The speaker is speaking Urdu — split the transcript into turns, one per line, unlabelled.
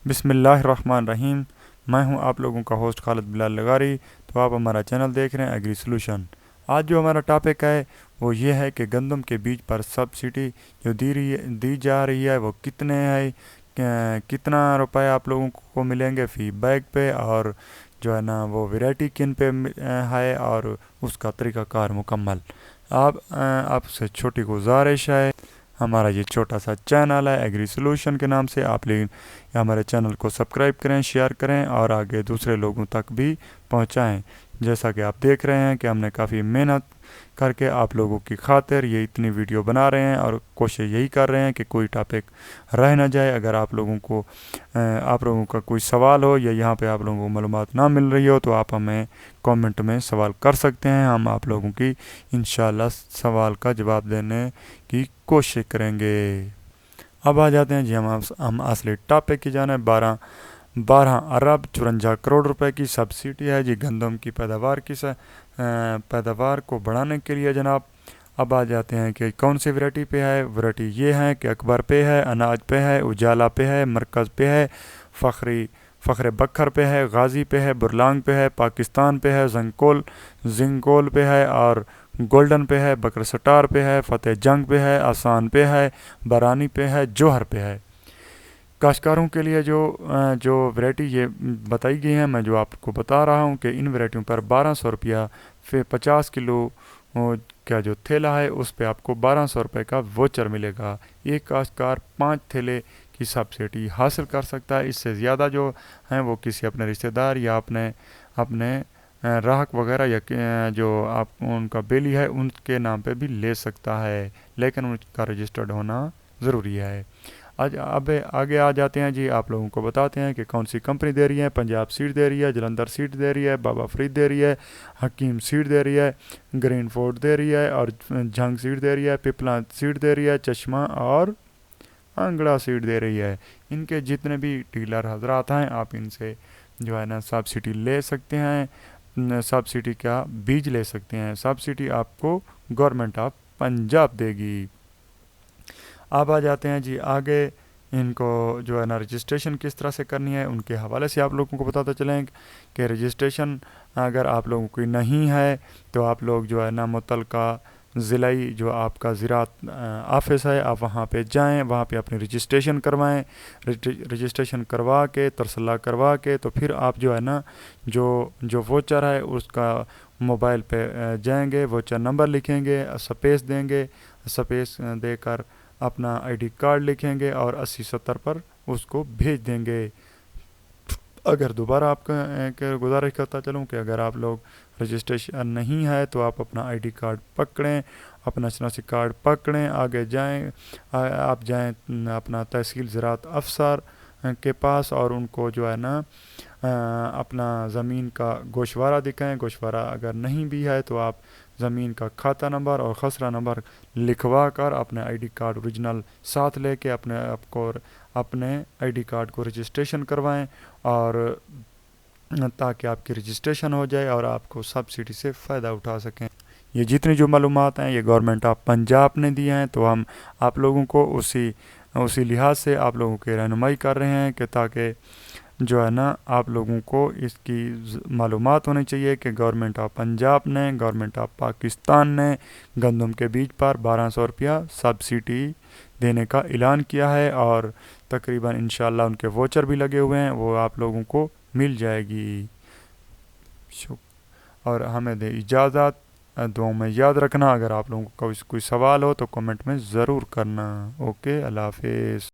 بسم اللہ الرحمن الرحیم۔ میں ہوں آپ لوگوں کا ہوسٹ خالد بلال لغاری۔ تو آپ ہمارا چینل دیکھ رہے ہیں ایگری سلوشن۔ آج جو ہمارا ٹاپک ہے وہ یہ ہے کہ گندم کے بیج پر سبسڈی جو دی جا رہی ہے وہ کتنے ہے، کتنا روپے آپ لوگوں کو ملیں گے فی بیگ پہ، اور جو ہے نا وہ ویرائٹی کن پہ ہے، اور اس کا طریقہ کار مکمل۔ آپ سے چھوٹی گزارش ہے، ہمارا یہ چھوٹا سا چینل ہے ایگری سلوشن کے نام سے، آپ ہمارے چینل کو سبسکرائب کریں، شیئر کریں اور آگے دوسرے لوگوں تک بھی پہنچائیں۔ جیسا کہ آپ دیکھ رہے ہیں کہ ہم نے کافی محنت کر کے آپ لوگوں کی خاطر یہ اتنی ویڈیو بنا رہے ہیں، اور کوشش یہی کر رہے ہیں کہ کوئی ٹاپک رہ نہ جائے۔ اگر آپ لوگوں کا کوئی سوال ہو یا یہاں پہ آپ لوگوں کو معلومات نہ مل رہی ہو تو آپ ہمیں کامنٹ میں سوال کر سکتے ہیں، ہم آپ لوگوں کی انشاءاللہ سوال کا جواب دینے کی کوشش کریں گے۔ اب آ جاتے ہیں ہم اصلی ٹاپک کی جانب۔ 12 ارب 54 کروڑ روپے کی سبسڈی ہے گندم کی پیداوار کو بڑھانے کے لیے جناب۔ اب آ جاتے ہیں کہ کون سی ویرائٹی پہ ہے۔ ویرائٹی یہ ہے کہ اکبر پہ ہے، اناج پہ ہے، اجالا پہ ہے، مرکز پہ ہے، فخر بکھر پہ ہے، غازی پہ ہے، برلانگ پہ ہے، پاکستان پہ ہے، زنگول پہ ہے، اور گولڈن پہ ہے، بکر سٹار پہ ہے، فتح جنگ پہ ہے، آسان پہ ہے، برانی پہ ہے، جوہر پہ ہے۔ کاشتکاروں کے لیے جو ویرائٹی یہ بتائی گئی ہیں، میں جو آپ کو بتا رہا ہوں کہ ان ویرائٹیوں پر 1200 روپیہ 50 کلو کا جو تھیلا ہے اس پہ آپ کو 1200 روپے کا ووچر ملے گا۔ ایک کاشتکار 5 تھیلے کی سبسڈی حاصل کر سکتا ہے۔ اس سے زیادہ جو ہیں وہ کسی اپنے رشتہ دار یا اپنے راہک وغیرہ یا جو ان کا بیلی ہے ان کے نام پہ بھی لے سکتا ہے، لیکن ان کا رجسٹرڈ ہونا ضروری ہے۔ اب آگے آ جاتے ہیں آپ لوگوں کو بتاتے ہیں کہ کون سی کمپنی دے رہی ہے۔ پنجاب سیڈ دے رہی ہے، جلندھر سیڈ دے رہی ہے، بابا فرید دے رہی ہے، حکیم سیڈ دے رہی ہے، گرین فورٹ دے رہی ہے، اور جھنگ سیڈ دے رہی ہے، پپلا سیڈ دے رہی ہے، چشمہ اور انگڑا سیڈ دے رہی ہے۔ ان کے جتنے بھی ڈیلر حضرات ہیں آپ ان سے جو ہے نا سبسڈی لے سکتے ہیں، سبسڈی کا بیج لے سکتے ہیں۔ سبسڈی آپ کو گورنمنٹ آف پنجاب دے گی۔ اب آ جاتے ہیں آگے ان کو جو ہے نا رجسٹریشن کس طرح سے کرنی ہے ان کے حوالے سے آپ لوگوں کو بتاتا چلیں کہ رجسٹریشن اگر آپ لوگوں کی نہیں ہے تو آپ لوگ جو ہے نا متعلقہ ضلعی جو آپ کا زراعت آفس ہے آپ وہاں پہ جائیں، وہاں پہ اپنی رجسٹریشن کروائیں۔ رجسٹریشن کروا کے ترسلہ کروا کے تو پھر آپ جو ہے نا جو ووچر ہے اس کا موبائل پہ جائیں گے، ووچر نمبر لکھیں گے، سپیس دیں گے، سپیس دے کر اپنا آئی ڈی کارڈ لکھیں گے اور 80-70 پر اس کو بھیج دیں گے۔ اگر دوبارہ آپ کا گزارش کرتا چلوں کہ اگر آپ لوگ رجسٹریشن نہیں ہے تو آپ اپنا آئی ڈی کارڈ پکڑیں، اپنا شناختی کارڈ پکڑیں، آگے آپ جائیں اپنا تحصیل زراعت افسر کے پاس اور ان کو جو ہے نا اپنا زمین کا گوشوارہ دکھائیں۔ گوشوارہ اگر نہیں بھی ہے تو آپ زمین کا کھاتہ نمبر اور خسرہ نمبر لکھوا کر اپنے آئی ڈی کارڈ اوریجنل ساتھ لے کے اپنے آئی ڈی کارڈ کو رجسٹریشن کروائیں، اور تاکہ آپ کی رجسٹریشن ہو جائے اور آپ کو سبسڈی سے فائدہ اٹھا سکیں۔ یہ جتنی جو معلومات ہیں یہ گورنمنٹ آف پنجاب نے دی ہیں، تو ہم آپ لوگوں کو اسی لحاظ سے آپ لوگوں کی رہنمائی کر رہے ہیں کہ تاکہ جو ہے نا آپ لوگوں کو اس کی معلومات ہونی چاہیے کہ گورنمنٹ آف پنجاب نے، گورنمنٹ آف پاکستان نے گندم کے بیج پر 1200 روپیہ سبسڈی دینے کا اعلان کیا ہے، اور تقریباً انشاءاللہ ان کے ووچر بھی لگے ہوئے ہیں، وہ آپ لوگوں کو مل جائے گی۔ اور ہمیں دے اجازت، دعاؤں میں یاد رکھنا۔ اگر آپ لوگوں کو کوئی سوال ہو تو کمنٹ میں ضرور کرنا۔ اوکے، اللہ حافظ۔